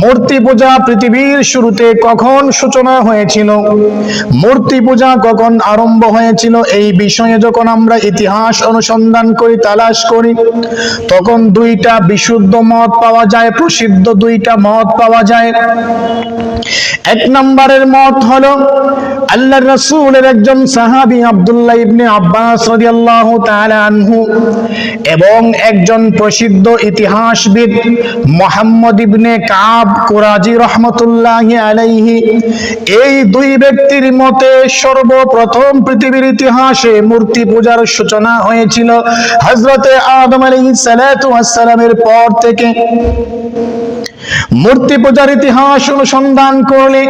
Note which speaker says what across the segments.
Speaker 1: মূর্তি পূজা পৃথিবীর শুরুতে কখন সূচনা হয়েছিল, মূর্তি পূজা কখন আরম্ভ হয়েছিল, এই বিষয়ে যখন আমরা ইতিহাস অনুসন্ধান করি, তালাশ করি, তখন দুইটা বিশুদ্ধ মত পাওয়া যায়, প্রসিদ্ধ দুইটা মত পাওয়া যায়। এক নম্বরের মত হলো আল্লাহর রাসূলের একজন সাহাবী আব্দুল্লাহ ইবনে আব্বাস রাদিয়াল্লাহু তাআলা আনহু এবং একজন প্রসিদ্ধ ইতিহাসবিদ মুহাম্মদ ইবনে কাব কুরাজি রাহমাতুল্লাহি আলাইহি, এই দুই ব্যক্তির মতে সর্বপ্রথম পৃথিবীর ইতিহাসে মূর্তি পূজার সূচনা হয়েছিল হযরতে আদম আলাইহিস সালাতু ওয়াস সালামের পর থেকে। মূর্তি পূজার ইতিহাস অনুসন্ধান করলে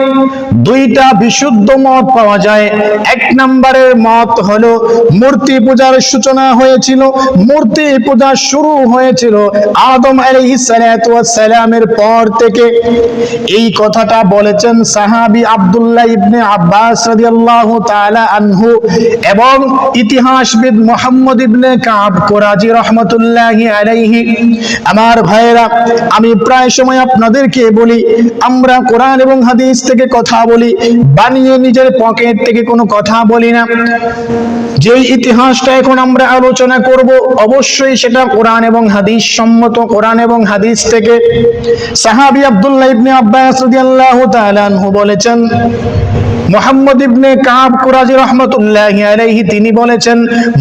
Speaker 1: দুইটা বিশুদ্ধ মত পাওয়া যায়। এক নম্বরের মত হলো মূর্তি পূজার সূচনা হয়েছিল, মূর্তি পূজা শুরু হয়েছিল আদম আলাইহিস সালাতু ওয়াস সালামের পর থেকে। এই কথাটা বলেছেন সাহাবী আব্দুল্লাহ ইবনে আব্বাস রাদিয়াল্লাহু তাআলা আনহু এবং ইতিহাসবিদ মুহাম্মদ ইবনে কাব কুরাজি রাহমাতুল্লাহি আলাইহি। আমার ভাইরা, আমি প্রায় সময় আপনাদেরকে বলি, আমরা কোরআন এবং হাদিস থেকে কথা বলি, বানিয়ে নিজের পকেট থেকে কোনো কথা বলি না। যে ইতিহাসটা এখন আমরা আলোচনা করব অবশ্যই সেটা কোরআন এবং হাদিস সম্মত, কোরআন এবং হাদিস থেকে। সাহাবী আব্দুল্লাহ ইবনে আব্বাস রাদিয়াল্লাহু তাআলা আনহু বলেছেন, মুহাম্মদ ইবনে কাব কুরাজি রাহমাতুল্লাহি আলাইহি তিনি বলেছেন,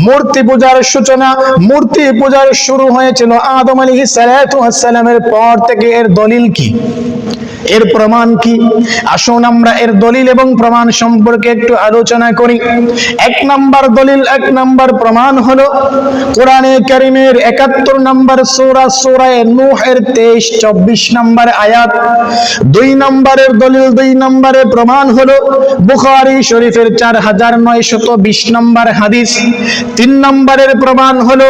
Speaker 1: মূর্তি পূজার সূচনা, মূর্তি পূজার শুরু হয়েছিল আদম আলাইহিস সালাতু ওয়াস সালামের পর থেকে। এর দলিল কি, এর প্রমাণ কি? আসুন আমরা এর দলিল এবং প্রমাণ সম্পর্কে একটু আলোচনা করি। এক নম্বর দলিল, এক নম্বর প্রমাণ হলো কোরআনে কারীমের ৭১ নম্বর সূরা, সূরা নূহের ২৩-২৪ নম্বর আয়াত। দুই নম্বরের দলিল, দুই নম্বরের প্রমাণ হলো বুখারী শরীফের ৪৯২০ নম্বর হাদিস। তিন নম্বরের প্রমাণ হলো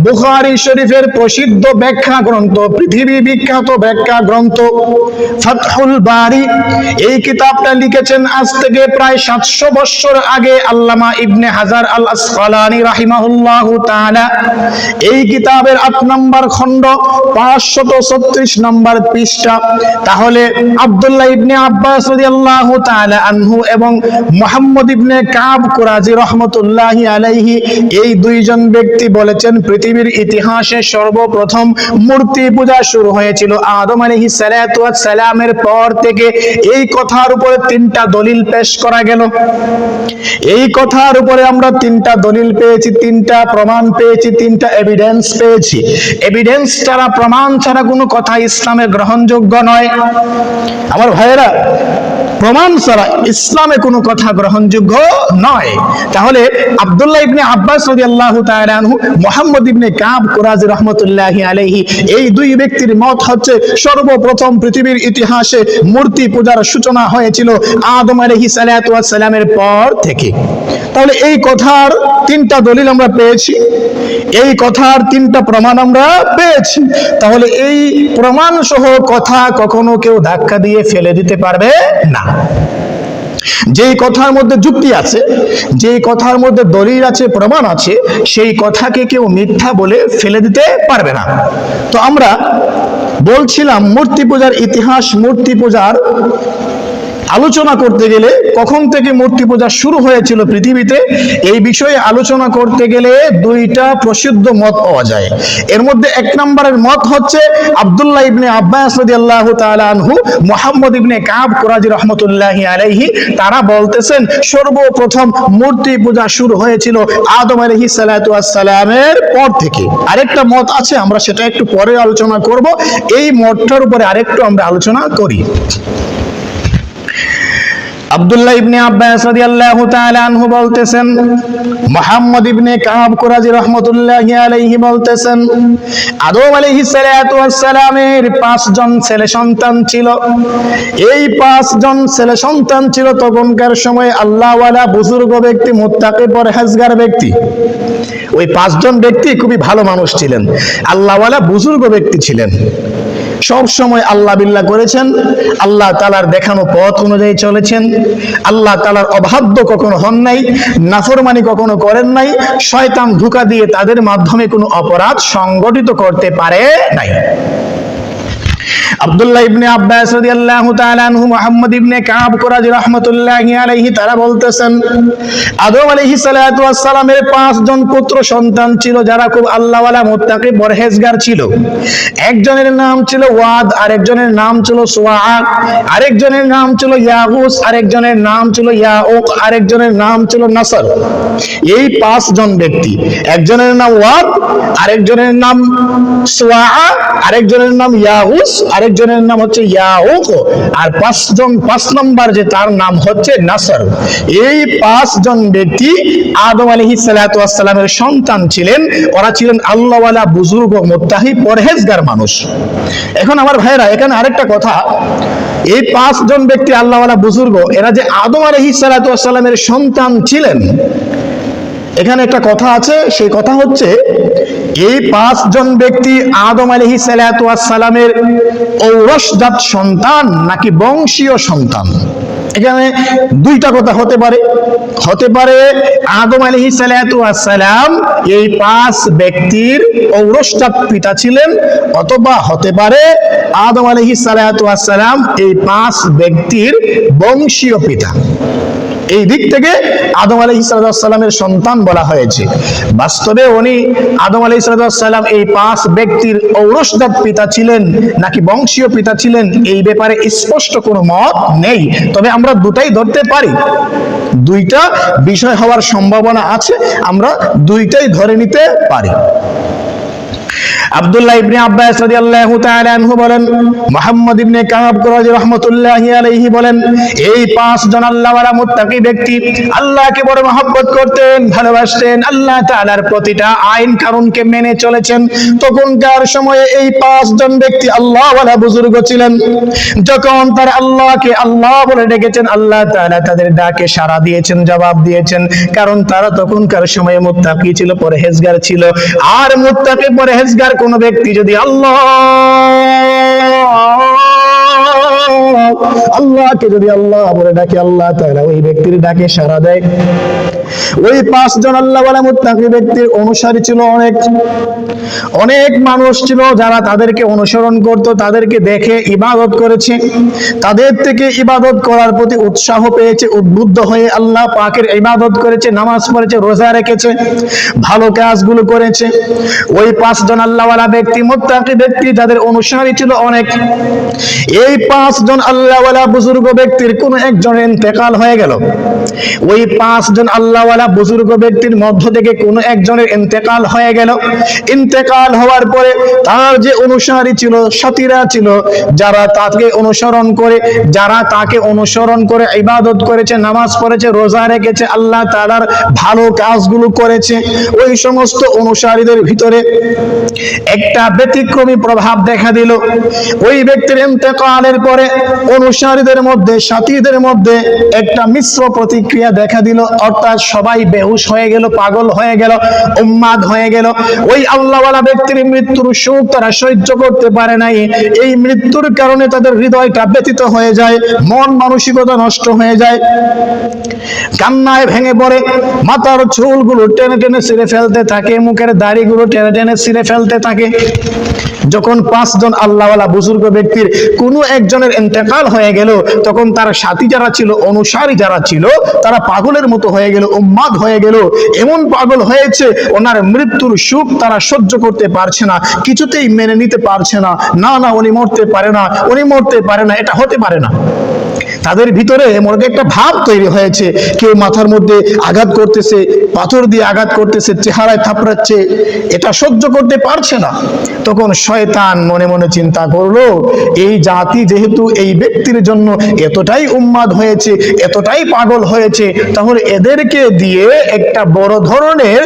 Speaker 1: বুখারী শরীফের প্রসিদ্ধ ব্যাখ্যা গ্রন্থ, পৃথিবী বিখ্যাত ব্যাখ্যা গ্রন্থ ফাতহুল বারি। এই কিতাবটা লিখেছেন আজ থেকে প্রায় ৭০০ বছর আগে আল্লামা ইবনে হাজার আল আসকালানী রাহিমাহুল্লাহু তাআলা। এই কিতাবের ৮ নম্বর খণ্ড ৫৩৬ নম্বর পৃষ্ঠা। তাহলে আব্দুল্লাহ ইবনে আব্বাস রাদিয়াল্লাহু তাআলা আনহু এবং মুহাম্মদ ইবনে কাব কুরাজি রাহমাতুল্লাহি আলাইহি, এই দুইজন ব্যক্তি বলেছেন পৃথিবীর ইতিহাসে সর্বপ্রথম মূর্তি পূজা শুরু হয়েছিল আদম আলাইহিস সালাতু ওয়াস সালামের পর থেকে। এই কথার উপরে তিনটা দলিল পেশ করা গেল। এই কথার উপরে আমরা তিনটা দলিল পেয়েছি, তিনটা প্রমাণ পেয়েছি, তিনটা এভিডেন্স পেয়েছি। এভিডেন্স ছাড়া, প্রমাণ ছাড়া কোনো কথা ইসলামে গ্রহণযোগ্য নয়। আমার ভাইয়েরা, প্রমাণ ছাড়া ইসলামে কোনো কথা গ্রহণযোগ্য নয়। তাহলে আব্দুল্লাহ ইবনে আব্বাস রাদিয়াল্লাহু তাআলা আনহু, মুহাম্মদ ইবনে কাব কুরাজি রাহমাতুল্লাহি আলাইহি, এই দুই ব্যক্তির মত হচ্ছে সর্বপ্রথম পৃথিবীর ইতিহাসে মূর্তি পূজার সূচনা হয়েছিল আদম আলাইহিস সালাতু ওয়াস সালামের পর থেকে। তাহলে এই কথার তিনটা দলিল আমরা পেয়েছি, এই কথার তিনটা প্রমাণ আমরা পেয়েছি। তাহলে এই প্রমাণ সহ কথা কখনো কেউ ধাক্কা দিয়ে ফেলে দিতে পারবে না। যেই কথার মধ্যে যুক্তি আছে, যেই কথার মধ্যে দলিল আছে, প্রমাণ আছে, সেই কথাকে কেউ মিথ্যা বলে ফেলে দিতে পারবে না। তো আমরা বলছিলাম মূর্তি পূজার ইতিহাস, মূর্তি পূজার আলোচনা করতে গেলে কখন থেকে মূর্তি পূজা শুরু হয়েছিল পৃথিবীতে, এই বিষয়ে আলোচনা করতে গেলে দুইটা প্রসিদ্ধ মত পাওয়া যায়। এর মধ্যে এক নম্বরের মত হচ্ছে আব্দুল্লাহ ইবনে আব্বাস রাদিয়াল্লাহু তাআলা আনহু, মুহাম্মদ ইবনে কাব কুরাজি রাহমাতুল্লাহি আলাইহি, তারা বলতেছেন সর্বপ্রথম মূর্তি পূজা শুরু হয়েছিল আদম আলাইহিস সালাতু ওয়াস সালামের পর থেকে। আরেকটা মত আছে, আমরা সেটা একটু পরে আলোচনা করব। এই মতটার উপরে আরেকটু আমরা আলোচনা করি। আব্দুল্লাহ ইবনে আব্বাস রাদিয়াল্লাহু তাআলা আনহু বলতেছেন, মুহাম্মদ ইবনে কাব কুরাজি রাহমাতুল্লাহি আলাইহি বলতেছেন, আদম আলাইহিস সালাতু ওয়াস সালামের ৫ জন ছেলে সন্তান ছিল। এই ৫ জন ছেলে সন্তান ছিল তখনকার সময় আল্লাহওয়ালা বুজুর্গ ব্যক্তি, মুত্তাকি পরহেজগার ব্যক্তি। ওই ৫ জন ব্যক্তি খুবই ভালো মানুষ ছিলেন, আল্লাহওয়ালা বুজুর্গ ব্যক্তি ছিলেন। সব সময় আল্লাহ বিল্লাহ করেছেন, আল্লাহ তাআলার দেখানো পথ অনুযায়ী চলেছেন, আল্লাহ তাআলার অবাধ্য কখনো হন নাই, নাফরমানি কখনো করেন নাই, শয়তান ধোঁকা দিয়ে তাদের মাধ্যমে কোনো অপরাধ সংগঠিত করতে পারে নাই। আব্দুল্লাহ ইবনে আব্বাস রাদিয়াল্লাহু তাআলা আনহু, মুহাম্মদ ইবনে কাব কুরাজি রাহমাতুল্লাহি আলাইহি তারা বলতেছেন, আদম আলাইহিস সালাতু ওয়াস সালামের 5 জন পুত্র সন্তান ছিল যারা খুব আল্লাহওয়ালা মুত্তাকি পরহেজগার ছিল। একজনের নাম ছিল ওয়াদ, আরেকজনের নাম ছিল সুয়া, আরেকজনের নাম ছিল ইয়াগুস, আরেকজনের নাম ছিল ইয়াউক, আরেকজনের নাম ছিল নাসর। এই 5 জন ব্যক্তি, একজনের নাম ওয়াদ, আরেকজনের নাম সুয়া, আরেকজনের নাম ইয়াগুস, আরেকজনের নাম হচ্ছে ইয়াউক, আর 5 নম্বর যে তার নাম হচ্ছে নাসর। এই 5 জন ব্যক্তি আদম আলাইহিস সালাতু ওয়াস সালামের সন্তান ছিলেন। ওরা ছিলেন আল্লাহওয়ালা বুজুর্গ মুত্তাকি পরহেজগার মানুষ। এখন আমার ভাইরা, এখানে আরেকটা কথা, এই 5 জন ব্যক্তি আল্লাহওয়ালা বুজুর্গ, এরা যে আদম আলাইহিস সালাতু ওয়াস সালামের সন্তান ছিলেন, এখানে একটা কথা আছে। সেই কথা হচ্ছে, এই 5 জন ব্যক্তি আদম আলাইহিস সালাতু ওয়াস সালামের ঔরসজাত সন্তান নাকি বংশীয় সন্তান। এখানে দুইটা কথা হতে পারে। হতে পারে আদম আলাইহিস সালাতু ওয়াস সালাম এই 5 ব্যক্তির ঔরসজাত পিতা ছিলেন, অথবা হতে পারে আদম আলাইহিস সালাতু ওয়াস সালাম এই 5 ব্যক্তির বংশীয় পিতা। এই দিক থেকে আদম আলাইহিস সালামের সন্তান বলা হয়েছে। বাস্তবে উনি আদম আলাইহিস সালাম এই 5 ব্যক্তির ঔরসজাত পিতা ছিলেন নাকি বংশীয় পিতা ছিলেন, এই ব্যাপারে স্পষ্ট কোনো মত নেই। তবে আমরা দুটাই ধরতে পারি, দুইটা বিষয় হওয়ার সম্ভাবনা আছে, আমরা দুইটাই ধরে নিতে পারি। আব্দুল্লাহ ইবনে আব্বাস রাদিয়াল্লাহু তাআলা আনহু বলেন, মুহাম্মদ ইবনে কাব কুরাজি রাহমাতুল্লাহি আলাইহি বলেন, এই 5 জন আল্লাহওয়ালা মুত্তাকি ব্যক্তি আল্লাহকে বড় মহব্বত করতেন, ভালোবাসতেন, আল্লাহ তাআলার প্রতিটা আইন কানুনকে মেনে চলেছেন। তখনকার সময়ে এই 5 জন ব্যক্তি আল্লাহওয়ালা বুজুর্গ ছিলেন। যখন তারা আল্লাহকে আল্লাহ বলে ডেকেছেন, আল্লাহ তাআলা তাদের ডাকে সাড়া দিয়েছেন, জবাব দিয়েছেন, কারণ তারা তখনকার সময়ে মুত্তাকি ছিল, পরহেজগার ছিল। আর মুত্তাকি পরহেজগার কোন ব্যক্তি যদি আল্লাহকে যদি আল্লাহ বলে ডাকে, আল্লাহ তাআলা ওই ব্যক্তির ডাকে সাড়া দেয়। ওই 5 জন আল্লাহওয়ালা মুত্তাকি ব্যক্তির অনুসারী ছিল অনেক মানুষ ছিল, যারা তাদেরকে অনুসরণ করত, তাদেরকে দেখে ইবাদত করেছে, তাদের থেকে ইবাদত করার প্রতি উৎসাহ পেয়েছে, উদ্বুদ্ধ হয়ে আল্লাহ পাকের ইবাদত করেছে, নামাজ পড়েছে, রোজা রেখেছে, ভালো কাজগুলো করেছে। ওই 5 জন আল্লাহওয়ালা ব্যক্তি, মুত্তাকি ব্যক্তি, যাদের অনুসারী ছিল অনেক। এই 5 জন আল্লাহওয়ালা বুজুর্গ ব্যক্তির কোন একজনের ইন্তেকাল হয়ে গেল। ওই 5 জন আল্লাহওয়ালা বুজুর্গ ব্যক্তির মধ্য থেকে কোন একজনের ইন্তেকাল হয়ে গেল। ইন্তেকাল হওয়ার পরে তার যে অনুসারী ছিল, সাথীরা ছিল, যারা তাকে অনুসরণ করে ইবাদত করেছে, নামাজ পড়েছে, রোজা রেখেছে, আল্লাহ তাআলার ভালো কাজগুলো করেছে, ওই সমস্ত অনুসারীদের ভিতরে একটা ব্যতিক্রমী প্রভাব দেখা দিল। ওই ব্যক্তির ইন্তেকালের পরে অনুসারীদের মধ্যে, সাথীদের মধ্যে একটা মিশ্র প্রতিক্রিয়া দেখা দিল, অর্থাৎ সবাই বেহুশ হয়ে গেল, পাগল হয়ে গেল, উন্মাদ হয়ে গেল। ওই আল্লাহওয়ালা ব্যক্তির মৃত্যুর শোক তারা সহ্য করতে পারে নাই। এই মৃত্যুর কারণে তাদের হৃদয়টা ব্যথিত হয়ে যায়, মন মানসিকতা নষ্ট হয়ে যায়, কান্নায় ভেঙে পড়ে, মাথার চুলগুলো টেনে টেনে ছিঁড়ে ফেলতে থাকে, মুখের দাড়িগুলো টেনে টেনে ছিঁড়ে ফেলতে থাকে। যখন 5 জন আল্লাহওয়ালা বুজুর্গ ব্যক্তির কোনো একজনের ইন্তেকাল হয়ে গেল, তখন তার সাথী যারা ছিল, অনুসারী যারা ছিল, তারা পাগলের মতো হয়ে গেল, উন্মাদ হয়ে গেল। এমন পাগল হয়েছে, ওনার মৃত্যুর সুখ তারা সহ্য করতে পারছে না, কিছুতেই মেনে নিতে পারছে না। না, উনি মরতে পারে না, উনি মরতে পারে না, এটা হতে পারে না। তাদের ভিতরে এমন একটা ভাব তৈরি হয়েছে, কেউ মাথার মধ্যে আঘাত করতেছে, পাথর দিয়ে আঘাত করতেছে, চেহারায় থাপড়াচ্ছে, এটা সহ্য করতে পারছে না। তখন শয়তান মনে মনে চিন্তা করলো, এই জাতি যেহেতু এই ব্যক্তির জন্য এতটাই উন্মাদ হয়েছে, এতটাই পাগল হয়েছে, তাহলে এদেরকে দিয়ে একটা বড় ধরনের